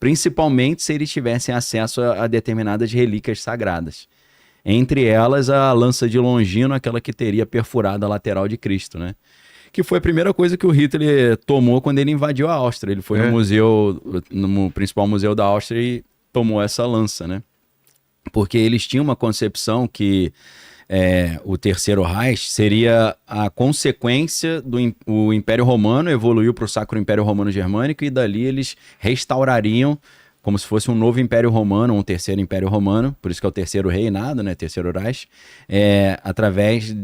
principalmente se eles tivessem acesso a determinadas relíquias sagradas. Entre elas, a lança de Longino, aquela que teria perfurado a lateral de Cristo, né? Que foi a primeira coisa que o Hitler tomou quando ele invadiu a Áustria. Ele foi no museu, no principal museu da Áustria e tomou essa lança, né? Porque eles tinham uma concepção que o Terceiro Reich seria a consequência do o Império Romano, evoluiu para o Sacro Império Romano Germânico e dali eles restaurariam como se fosse um novo Império Romano, um terceiro Império Romano, por isso que é o terceiro reinado, né, Terceiro Reich, através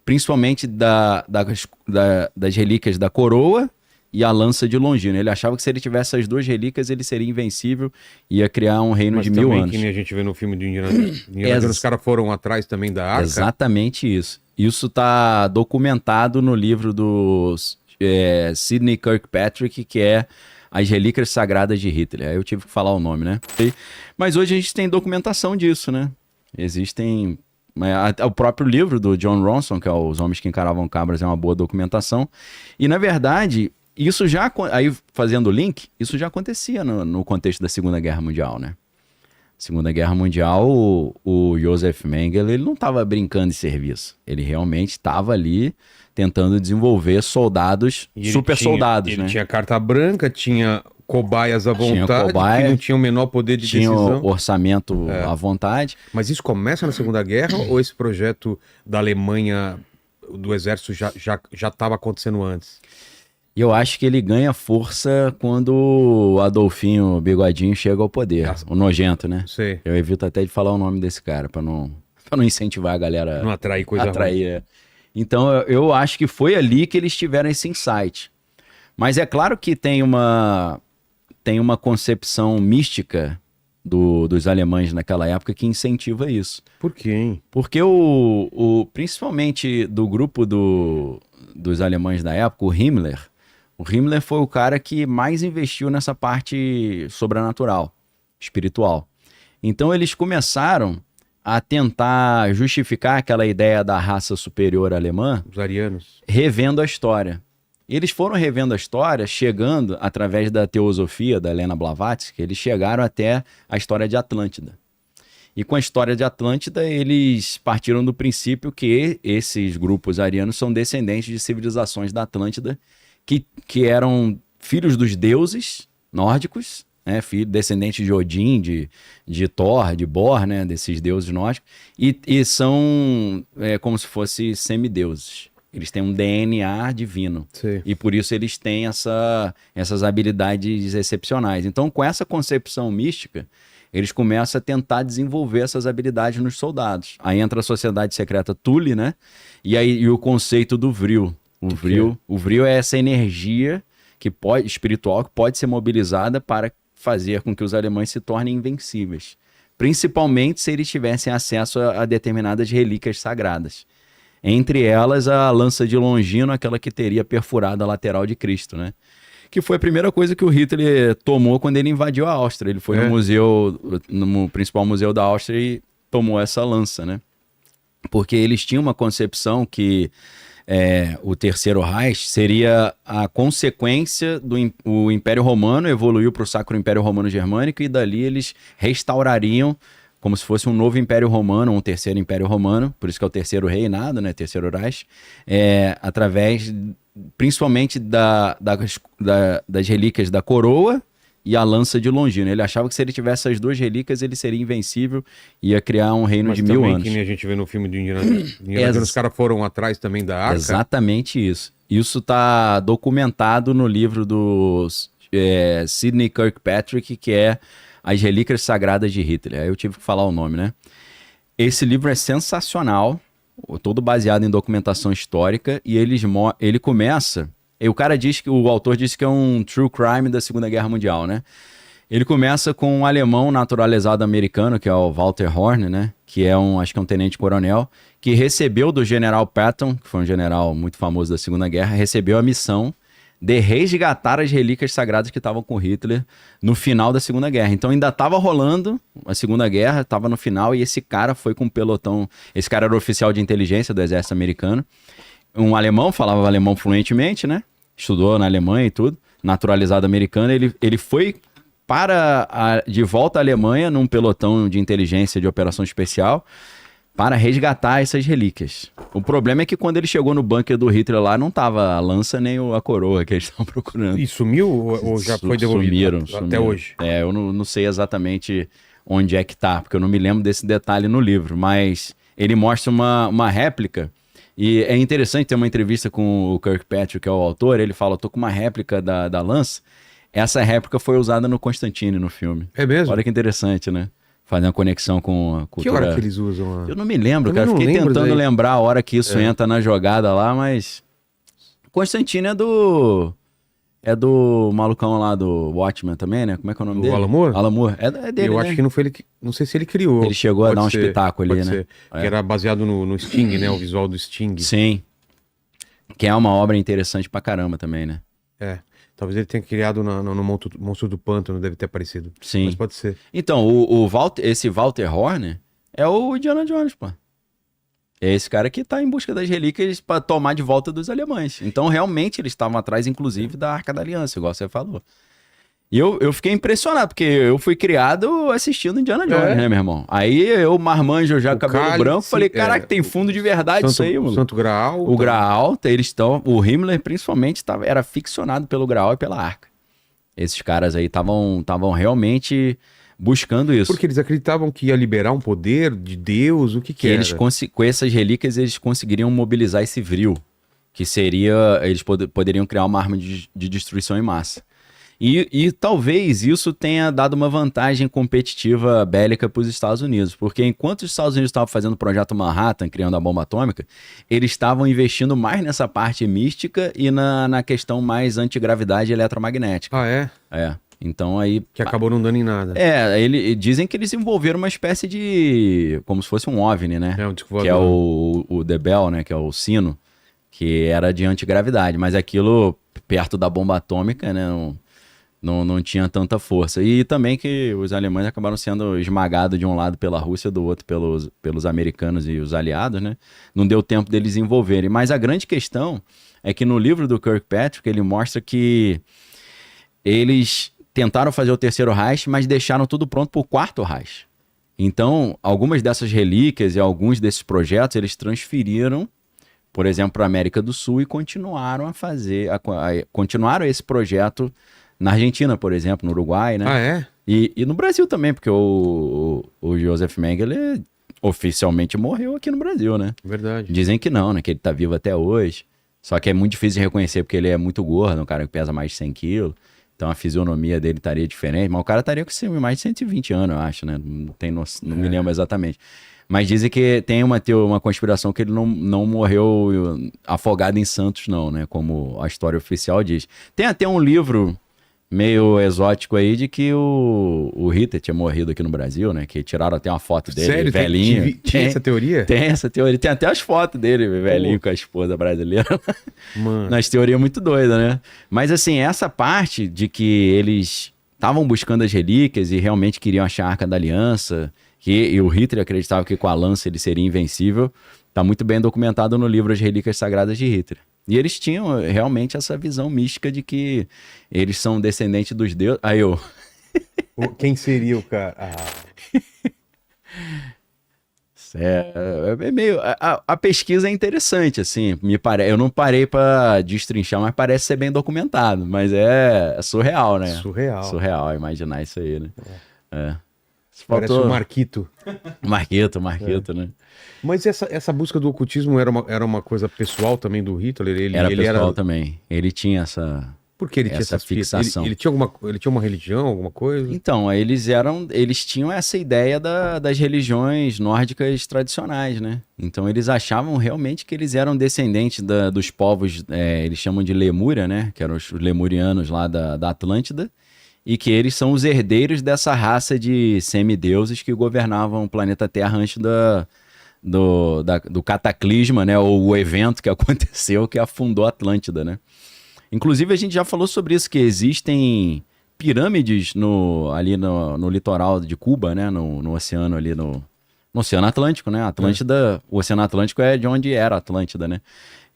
principalmente das relíquias da coroa e a lança de Longino. Ele achava que se ele tivesse as duas relíquias, ele seria invencível e ia criar um reino de 1000 anos. Que nem a gente vê no filme do Indiana Jones, os caras foram atrás também da arca. Exatamente isso. Isso está documentado no livro do Sidney Kirkpatrick, que é As Relíquias Sagradas de Hitler. Aí eu tive que falar o nome, né? Mas hoje a gente tem documentação disso, né? Existem... O próprio livro do John Ronson, que é Os Homens que Encaravam Cabras, é uma boa documentação. E, na verdade, isso já... Aí, fazendo o link, isso já acontecia no contexto da Segunda Guerra Mundial, né? Segunda Guerra Mundial, o Joseph Mengele, ele não estava brincando de serviço. Ele realmente estava ali tentando desenvolver soldados, super soldados, né? Ele tinha carta branca, tinha cobaias à vontade, que não tinha o menor poder de decisão. Tinha orçamento à vontade. Mas isso começa na Segunda Guerra ou esse projeto da Alemanha, do exército, já estava acontecendo antes? E eu acho que ele ganha força quando o Adolfinho Bigodinho chega ao poder. O nojento, né? Sei. Eu evito até de falar o nome desse cara, para não incentivar a galera. Não atrair coisa ruim. Então eu acho que foi ali que eles tiveram esse insight. Mas é claro que tem uma concepção mística dos alemães naquela época que incentiva isso. Por quê, hein? Porque principalmente do grupo dos alemães da época, o Himmler foi o cara que mais investiu nessa parte sobrenatural, espiritual. Então eles começaram a tentar justificar aquela ideia da raça superior alemã, os arianos, revendo a história. Eles foram revendo a história, chegando, através da teosofia da Helena Blavatsky, eles chegaram até a história de Atlântida. E com a história de Atlântida, eles partiram do princípio que esses grupos arianos são descendentes de civilizações da Atlântida, que eram filhos dos deuses nórdicos, né, descendentes de Odin, de Thor, de Bor, né, desses deuses nórdicos, e são como se fossem semideuses. Eles têm um DNA divino. Sim. E por isso eles têm essas habilidades excepcionais. Então, com essa concepção mística, eles começam a tentar desenvolver essas habilidades nos soldados. Aí entra a sociedade secreta Thule, né? E o conceito do Vril. O Vril é essa energia espiritual que pode ser mobilizada para fazer com que os alemães se tornem invencíveis. Principalmente se eles tivessem acesso a determinadas relíquias sagradas. Entre elas, a lança de Longino, aquela que teria perfurado a lateral de Cristo, né? Que foi a primeira coisa que o Hitler tomou quando ele invadiu a Áustria. Ele foi no principal museu da Áustria e tomou essa lança, né? Porque eles tinham uma concepção que o Terceiro Reich seria a consequência do o Império Romano, evoluiu para o Sacro Império Romano Germânico e dali eles restaurariam como se fosse um novo Império Romano, um terceiro Império Romano, por isso que é o terceiro reinado, né, Terceiro Reich, através principalmente das relíquias da coroa e a lança de Longino. Ele achava que se ele tivesse as duas relíquias, ele seria invencível e ia criar um reino de 1000 anos. Que nem a gente vê no filme do Indiana Jones, os caras foram atrás também da arca. Exatamente isso. Isso está documentado no livro do Sidney Kirkpatrick, que é As Relíquias Sagradas de Hitler. Aí eu tive que falar o nome, né? Esse livro é sensacional, todo baseado em documentação histórica, e ele começa... O autor disse que é um true crime da Segunda Guerra Mundial, né? Ele começa com um alemão naturalizado americano, que é o Walter Horn, né? Que é acho que é um tenente-coronel, que recebeu do general Patton, que foi um general muito famoso da Segunda Guerra, recebeu a missão de resgatar as relíquias sagradas que estavam com Hitler no final da Segunda Guerra. Então ainda estava rolando a Segunda Guerra, estava no final, e esse cara foi com um pelotão. Esse cara era oficial de inteligência do exército americano, um alemão, falava alemão fluentemente, né? Estudou na Alemanha e tudo, naturalizado americano. Ele foi de volta à Alemanha num pelotão de inteligência de operação especial para resgatar essas relíquias. O problema é que quando ele chegou no bunker do Hitler lá, não tava a lança nem a coroa que eles estavam procurando. E sumiu ou já foi devolvido? Até hoje? Eu não sei exatamente onde é que tá, porque eu não me lembro desse detalhe no livro, mas ele mostra uma réplica. E é interessante ter uma entrevista com o Kirkpatrick, que é o autor, ele fala, tô com uma réplica da lança. Essa réplica foi usada no Constantine, no filme. É mesmo? Olha que interessante, né? Fazer uma conexão com a cultura. Que hora que eles usam? Eu não me lembro, cara. Fiquei tentando lembrar a hora que isso entra na jogada lá, mas... Constantine é do malucão lá do Watchmen também, né? Como é que é o nome dele? O Alan Moore? Alan Moore. É dele, Eu acho que não foi ele que... Não sei se ele criou. Ele chegou a dar um espetáculo ali, né? Que era baseado no Sting, né? O visual do Sting. Sim. Que é uma obra interessante pra caramba também, né? É. Talvez ele tenha criado no Monstro do Pântano, deve ter aparecido. Sim. Mas pode ser. Então, esse Walter Horner é o Indiana Jones, pô. É esse cara que tá em busca das relíquias pra tomar de volta dos alemães. Então, realmente, eles estavam atrás, inclusive, da Arca da Aliança, igual você falou. E eu fiquei impressionado, porque eu fui criado assistindo Indiana Jones, né, meu irmão? Aí eu, marmanjo já, cabelo branco, falei, caraca, tem fundo de verdade isso aí, mano. Santo Graal. O Graal, eles estão... O Himmler, principalmente, era ficcionado pelo Graal e pela Arca. Esses caras aí estavam realmente buscando isso. Porque eles acreditavam que ia liberar um poder de Deus, o que era? Eles, com essas relíquias, eles conseguiriam mobilizar esse vril, que seria... Eles poderiam criar uma arma de destruição em massa. E talvez isso tenha dado uma vantagem competitiva bélica para os Estados Unidos, porque enquanto os Estados Unidos estavam fazendo o projeto Manhattan, criando a bomba atômica, eles estavam investindo mais nessa parte mística e na questão mais antigravidade eletromagnética. Ah, é? É. Então aí... Que acabou não dando em nada. Dizem que eles envolveram uma espécie de... como se fosse um OVNI, né? Um disco voador. Que é o The Bell, né? Que é o sino, que era de antigravidade, mas aquilo perto da bomba atômica, né? Não tinha tanta força. E também que os alemães acabaram sendo esmagados de um lado pela Rússia, do outro pelos americanos e os aliados, né? Não deu tempo deles envolverem. Mas a grande questão é que no livro do Kirkpatrick ele mostra que eles tentaram fazer o terceiro Reich, mas deixaram tudo pronto para o quarto Reich. Então, algumas dessas relíquias e alguns desses projetos eles transferiram, por exemplo, para a América do Sul e continuaram continuaram esse projeto na Argentina, por exemplo, no Uruguai, né? Ah, é? E no Brasil também, porque o Joseph Mengele oficialmente morreu aqui no Brasil, né? Verdade. Dizem que não, né? Que ele tá vivo até hoje. Só que é muito difícil de reconhecer porque ele é muito gordo, um cara que pesa mais de 100 quilos. Então a fisionomia dele estaria diferente. Mas o cara estaria com mais de 120 anos, eu acho, né? Não me lembro exatamente. Mas dizem que tem uma conspiração que ele não morreu afogado em Santos, não, né? Como a história oficial diz. Tem até um livro meio exótico aí de que o Hitler tinha morrido aqui no Brasil, né? Que tiraram até uma foto dele, sério? velhinho. Tinha essa teoria? Tem essa teoria. Tem até as fotos dele, velhinho, com a esposa brasileira. Mano. Nas teorias muito doidas, né? Mas assim, essa parte de que eles estavam buscando as relíquias e realmente queriam achar a Arca da Aliança, e o Hitler acreditava que com a lança ele seria invencível, tá muito bem documentado no livro As Relíquias Sagradas de Hitler. E eles tinham realmente essa visão mística de que eles são descendentes dos deuses. Aí eu... Quem seria o cara? É meio... A pesquisa é interessante, assim. Eu não parei para destrinchar, mas parece ser bem documentado. Mas é surreal, né? Surreal imaginar isso aí, né? Parece o Marquito. Marquito, né? Mas essa busca do ocultismo era uma coisa pessoal também do Hitler? Era pessoal também. Ele tinha essa... Por que ele tinha essa fixação? Ele tinha uma religião, alguma coisa? Então, eles tinham essa ideia das religiões nórdicas tradicionais, né? Então, eles achavam realmente que eles eram descendentes dos povos, eles chamam de Lemúria, né? Que eram os lemurianos lá da Atlântida. E que eles são os herdeiros dessa raça de semideuses que governavam o planeta Terra antes do cataclisma, né? Ou o evento que aconteceu que afundou a Atlântida, né? Inclusive, a gente já falou sobre isso, que existem pirâmides ali no litoral de Cuba, né? No oceano ali, no Oceano Atlântico, né? Atlântida, o Oceano Atlântico é de onde era a Atlântida, né?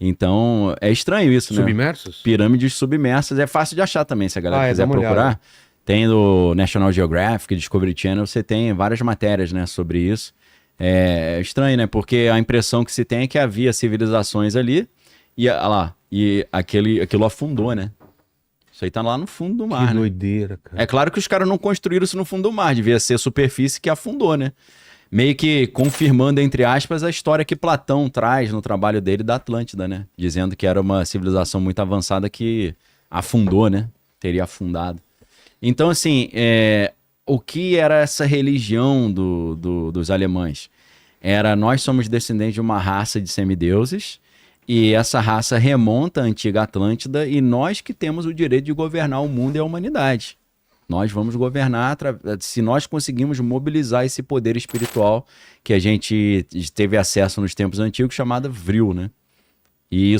Então, é estranho isso, né? Submersos? Pirâmides submersas. É fácil de achar também, se a galera quiser procurar. Tem do National Geographic, Discovery Channel, você tem várias matérias, né, sobre isso. É estranho, né? Porque a impressão que se tem é que havia civilizações ali e aquilo afundou, né? Isso aí tá lá no fundo do mar, Que né? doideira, cara. É claro que os caras não construíram isso no fundo do mar, devia ser superfície que afundou, né? Meio que confirmando, entre aspas, a história que Platão traz no trabalho dele da Atlântida, né? Dizendo que era uma civilização muito avançada que afundou, né? Teria afundado. Então, assim, o que era essa religião dos alemães? Nós somos descendentes de uma raça de semideuses e essa raça remonta à antiga Atlântida e nós que temos o direito de governar o mundo e a humanidade. Nós vamos governar se nós conseguimos mobilizar esse poder espiritual que a gente teve acesso nos tempos antigos, chamada Vril, né? E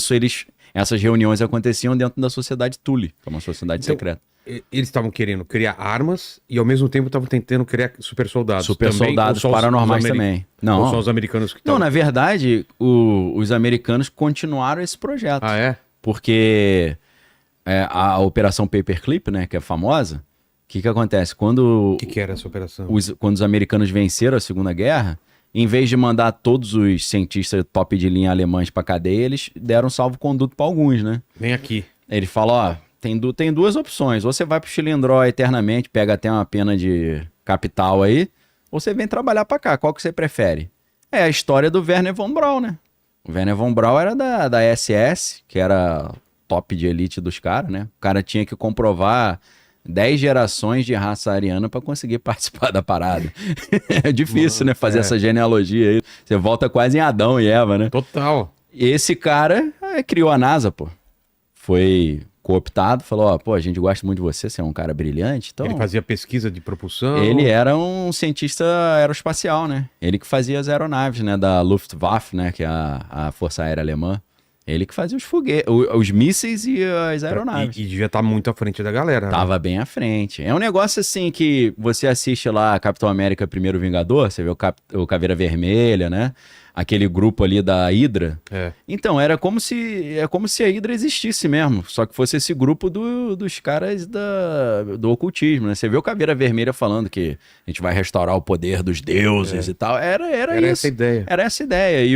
essas reuniões aconteciam dentro da sociedade Thule, que é uma sociedade secreta. Eles estavam querendo criar armas e ao mesmo tempo estavam tentando criar super soldados. Super soldados paranormais também. Não. Ou só os americanos que Não, estavam... na verdade, os americanos continuaram esse projeto. Ah, é? Porque a Operação Paperclip, né, que é famosa, o que acontece? Quando O que era essa operação? quando os americanos venceram a Segunda Guerra, em vez de mandar todos os cientistas top de linha alemães pra cadeia, eles deram salvo-conduto pra alguns, né? Vem aqui. Ele falou, ó, tem duas opções. Ou você vai pro Chilindró eternamente, pega até uma pena de capital aí, ou você vem trabalhar pra cá. Qual que você prefere? É a história do Wernher von Braun, né? O Wernher von Braun era da SS, que era top de elite dos caras, né? O cara tinha que comprovar 10 gerações de raça ariana pra conseguir participar da parada. É difícil, né? Fazer essa genealogia aí. Você volta quase em Adão e Eva, né? Total. Esse cara criou a NASA, pô. Foi cooptado, falou, ó, pô, a gente gosta muito de você, você é um cara brilhante, então... Ele fazia pesquisa de propulsão. Ele era um cientista aeroespacial, né? Ele que fazia as aeronaves, né? Da Luftwaffe, né? Que é a Força Aérea Alemã. Ele que fazia os foguetes, os mísseis e as aeronaves. E devia estar muito à frente da galera. Tava bem à frente. É um negócio assim que você assiste lá Capitão América Primeiro Vingador, você vê o Caveira Vermelha, né? Aquele grupo ali da Hydra. É. Então, é como se a Hydra existisse mesmo, só que fosse esse grupo dos caras do ocultismo, né? Você vê o Caveira Vermelha falando que a gente vai restaurar o poder dos deuses e tal. Era isso. Essa ideia. Era essa ideia. E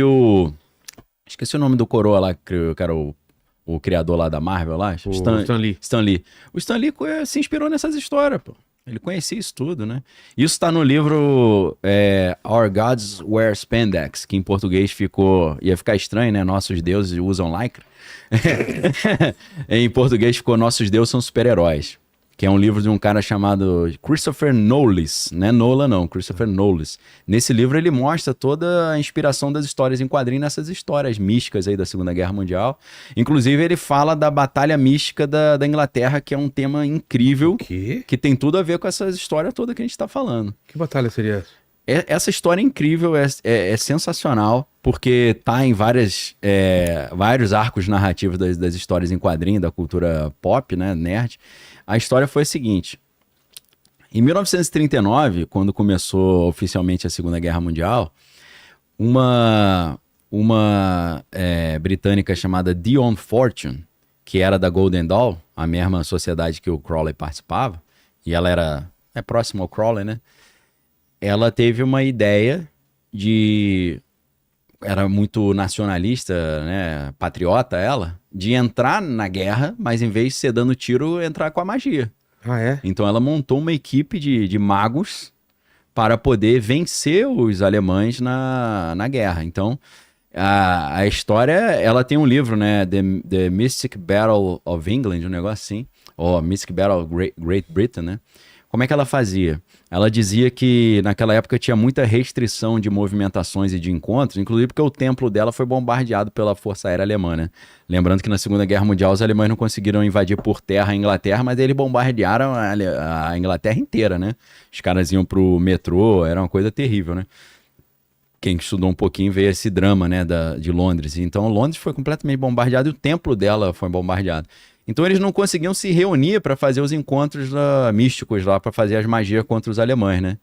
esqueci o nome do coroa lá, que era o criador lá da Marvel lá. Stan Lee. Stan Lee. O Stan Lee se inspirou nessas histórias, pô. Ele conhecia isso tudo, né? Isso tá no livro Our Gods Wear Spandex, que em português ia ficar estranho, né? Nossos deuses usam lycra. Em português ficou Nossos Deuses São Super-Heróis, que é um livro de um cara chamado Christopher Knowles, não é Nolan não, Christopher Knowles. Nesse livro ele mostra toda a inspiração das histórias em quadrinhos nessas histórias místicas aí da Segunda Guerra Mundial. Inclusive ele fala da Batalha Mística da Inglaterra, que é um tema incrível, que tem tudo a ver com essa história toda que a gente tá falando. Que batalha seria essa? Essa história é incrível, é sensacional, porque tá em vários arcos narrativos das histórias em quadrinho, da cultura pop, né, nerd. A história foi a seguinte: em 1939, quando começou oficialmente a Segunda Guerra Mundial, uma britânica chamada Dion Fortune, que era da Golden Dawn, a mesma sociedade que o Crowley participava, e ela é próxima ao Crowley, né? Ela teve uma ideia era muito nacionalista, né, patriota ela, de entrar na guerra, mas em vez de ser dando tiro, entrar com a magia. Ah, é? Então ela montou uma equipe de magos para poder vencer os alemães na guerra. Então a história, ela tem um livro, né, The Mystic Battle of England, um negócio assim, ou Mystic Battle of Great Britain, né? Como é que ela fazia? Ela dizia que naquela época tinha muita restrição de movimentações e de encontros, inclusive porque o templo dela foi bombardeado pela Força Aérea Alemã, né? Lembrando que na Segunda Guerra Mundial os alemães não conseguiram invadir por terra a Inglaterra, mas eles bombardearam a Inglaterra inteira, né? Os caras iam pro metrô, era uma coisa terrível, né? Quem estudou um pouquinho vê esse drama, né, de Londres. Então Londres foi completamente bombardeado e o templo dela foi bombardeado. Então eles não conseguiam se reunir para fazer os encontros místicos lá, para fazer as magias contra os alemães, né?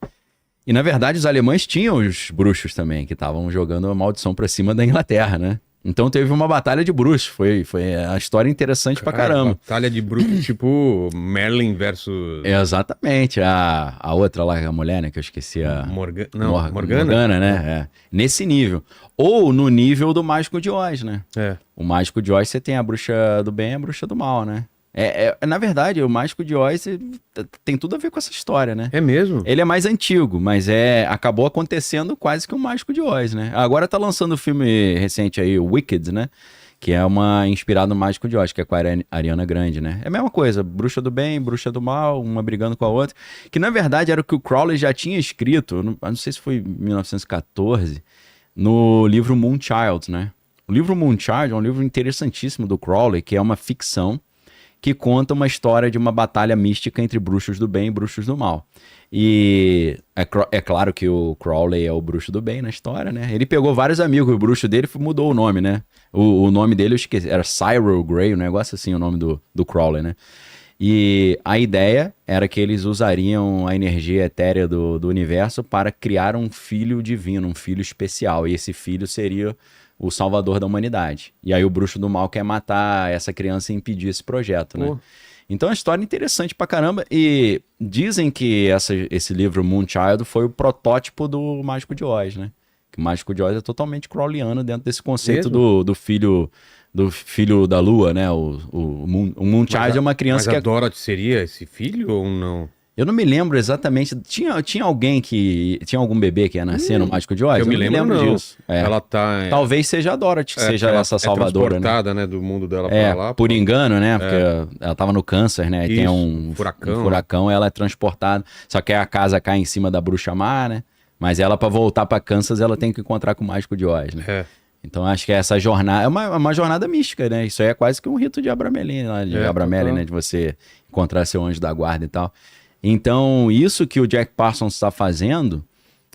E na verdade os alemães tinham os bruxos também, que estavam jogando a maldição para cima da Inglaterra, né? Então teve uma batalha de bruxos. Foi a história interessante pra caramba. Batalha de bruxos, tipo Merlin versus... Exatamente. A outra lá, a mulher, né? Que eu esqueci a... Morgana? Morgana, né? É. Nesse nível. Ou no nível do Mágico de Oz, né? É. O Mágico de Oz, você tem a bruxa do bem e a bruxa do mal, né? Na verdade, o Mágico de Oz tem tudo a ver com essa história, né? É mesmo? Ele é mais antigo, mas acabou acontecendo quase que um Mágico de Oz, né? Agora tá lançando o filme recente aí, o Wicked, né? Que é inspirado no Mágico de Oz, que é com a Ariana Grande, né? É a mesma coisa, bruxa do bem, bruxa do mal, uma brigando com a outra. Que na verdade era o que o Crowley já tinha escrito, eu não sei se foi em 1914, no livro Moonchild, né? O livro Moonchild é um livro interessantíssimo do Crowley, que é uma ficção que conta uma história de uma batalha mística entre bruxos do bem e bruxos do mal. E é claro que o Crowley é o bruxo do bem na história, né? Ele pegou vários amigos, o bruxo dele mudou o nome, né? O nome dele eu esqueci, era Cyril Grey, um negócio assim, o nome do Crowley, né? E a ideia era que eles usariam a energia etérea do universo para criar um filho divino, um filho especial. E esse filho seria o salvador da humanidade. E aí o bruxo do mal quer matar essa criança e impedir esse projeto, né? Então é uma história interessante pra caramba. E dizem que esse livro Moonchild foi o protótipo do Mágico de Oz, né? Que o Mágico de Oz é totalmente crowleyano dentro desse conceito do filho da lua, né? O Moonchild é uma criança mas a Dorothy seria esse filho ou não? Eu não me lembro exatamente. Tinha alguém que... Tinha algum bebê que ia nascer no Mágico de Oz? Eu me lembro disso. Ela tá... Talvez seja a Dorothy, que seja essa salvadora, transportada, né? Do mundo dela pra lá. Por engano, né? Porque ela tava no câncer, né? E tem um furacão, ela é transportada. Só que a casa cai em cima da bruxa má, né? Mas ela, pra voltar pra Kansas, ela tem que encontrar com o Mágico de Oz, né? É. Então acho que essa jornada é uma jornada mística, né? Isso aí é quase que um rito de Abramelin, né? De você encontrar seu anjo da guarda e tal. Então, isso que o Jack Parsons está fazendo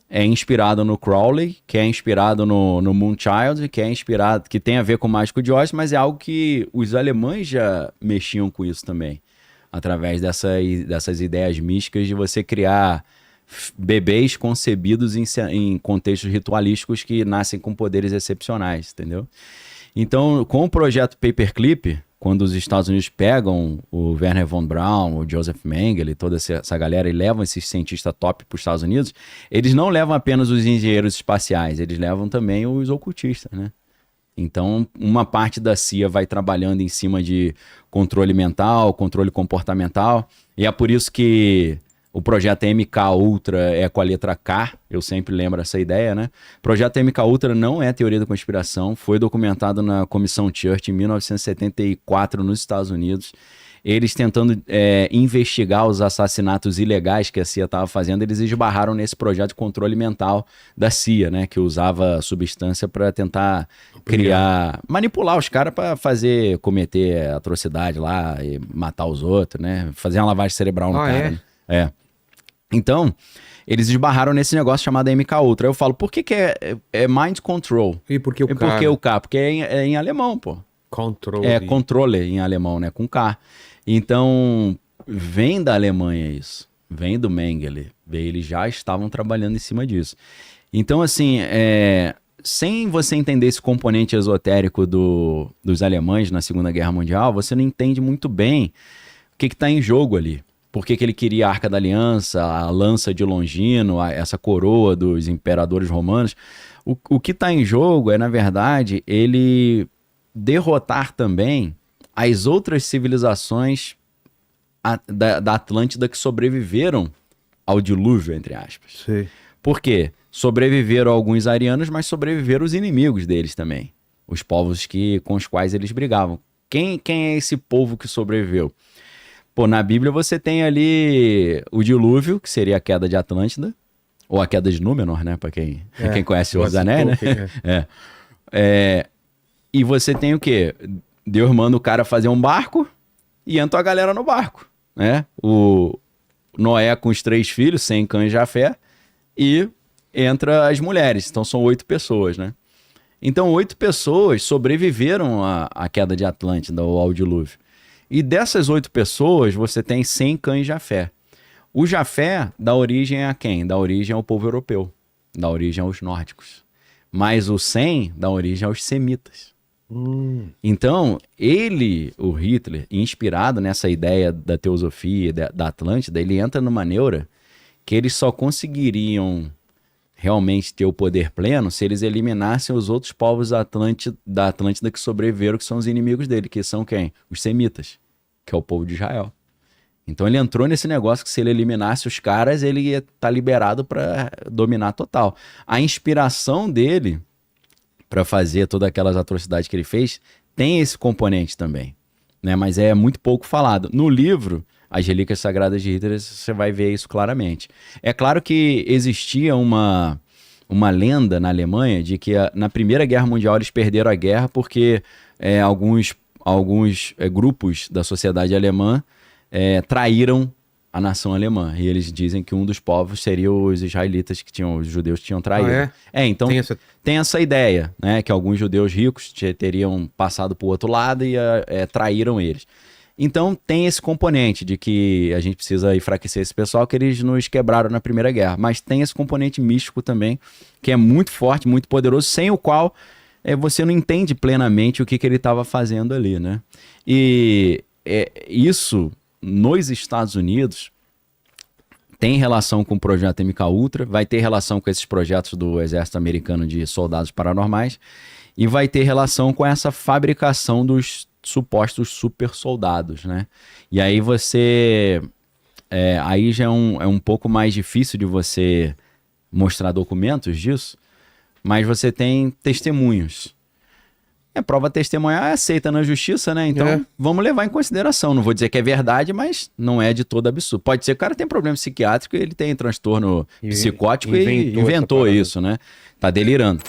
é inspirado no Crowley, que é inspirado no Moonchild, que tem a ver com o Mágico de Oz, mas é algo que os alemães já mexiam com isso também, através dessas ideias místicas de você criar bebês concebidos em contextos ritualísticos que nascem com poderes excepcionais, entendeu? Então, com o projeto Paperclip, quando os Estados Unidos pegam o Wernher von Braun, o Joseph Mengele, toda essa galera e levam esses cientistas top para os Estados Unidos, eles não levam apenas os engenheiros espaciais, eles levam também os ocultistas, né? Então, uma parte da CIA vai trabalhando em cima de controle mental, controle comportamental, e é por isso que o projeto MK Ultra é com a letra K, eu sempre lembro essa ideia, né? O projeto MK Ultra não é teoria da conspiração, foi documentado na Comissão Church em 1974 nos Estados Unidos. Eles tentando investigar os assassinatos ilegais que a CIA estava fazendo, eles esbarraram nesse projeto de controle mental da CIA, né? Que usava substância para tentar manipular os caras para cometer atrocidade lá e matar os outros, né? Fazer uma lavagem cerebral no cara. Né? Então, eles esbarraram nesse negócio chamado MK Ultra. Eu falo, por que é mind control? E por que o K? Por que o K? Porque é em alemão, pô. Control. É controle em alemão, né? Com K. Então, vem da Alemanha isso. Vem do Mengele. Eles já estavam trabalhando em cima disso. Então, assim, sem você entender esse componente esotérico dos alemães na Segunda Guerra Mundial, você não entende muito bem o que está em jogo ali. Por que ele queria a Arca da Aliança, a lança de Longino, essa coroa dos imperadores romanos. O que está em jogo é, na verdade, ele derrotar também as outras civilizações da Atlântida que sobreviveram ao dilúvio, entre aspas. Sim. Por quê? Sobreviveram alguns arianos, mas sobreviveram os inimigos deles também. Os povos com os quais eles brigavam. Quem é esse povo que sobreviveu? Pô, na Bíblia você tem ali o dilúvio, que seria a queda de Atlântida, ou a queda de Númenor, né? Pra quem conhece o Anéis, né? E você tem o quê? Deus manda o cara fazer um barco e entra a galera no barco, né? O Noé com os 3 filhos, Sem, Cã e Jafé, e entra as mulheres. Então são 8 pessoas, né? Então 8 pessoas sobreviveram à queda de Atlântida ou ao dilúvio. E dessas 8 pessoas, você tem Sem, Cã e Jafé. O Jafé dá origem a quem? Dá origem ao povo europeu. Dá origem aos nórdicos. Mas o Sem dá origem aos semitas. Então, o Hitler, inspirado nessa ideia da teosofia, da Atlântida, ele entra numa neura que eles só conseguiriam realmente ter o poder pleno se eles eliminassem os outros povos da Atlântida que sobreviveram, que são os inimigos dele, que são quem? Os semitas, que é o povo de Israel. Então ele entrou nesse negócio que se ele eliminasse os caras, ele ia estar liberado para dominar total. A inspiração dele para fazer todas aquelas atrocidades que ele fez tem esse componente também, né? Mas é muito pouco falado. No livro As Relíquias Sagradas de Hitler, você vai ver isso claramente. É claro que existia uma lenda na Alemanha de que na Primeira Guerra Mundial eles perderam a guerra porque alguns grupos da sociedade alemã traíram a nação alemã. E eles dizem que um dos povos seria os israelitas, os judeus que tinham traído. Então tem essa ideia, né? Que alguns judeus ricos teriam passado para o outro lado e traíram eles. Então tem esse componente de que a gente precisa enfraquecer esse pessoal, que eles nos quebraram na Primeira Guerra. Mas tem esse componente místico também, que é muito forte, muito poderoso, sem o qual você não entende plenamente o que ele estava fazendo ali, né? E isso, nos Estados Unidos, tem relação com o projeto MK Ultra, vai ter relação com esses projetos do Exército Americano de soldados paranormais e vai ter relação com essa fabricação dos supostos super soldados, né? E aí aí já é um pouco mais difícil de você mostrar documentos disso, mas você tem testemunhos. Prova testemunhar é aceita na justiça, né? Então, vamos levar em consideração. Não vou dizer que é verdade, mas não é de todo absurdo. Pode ser que o cara tem problema psiquiátrico e ele tem transtorno psicótico e inventou isso, né? Tá delirando.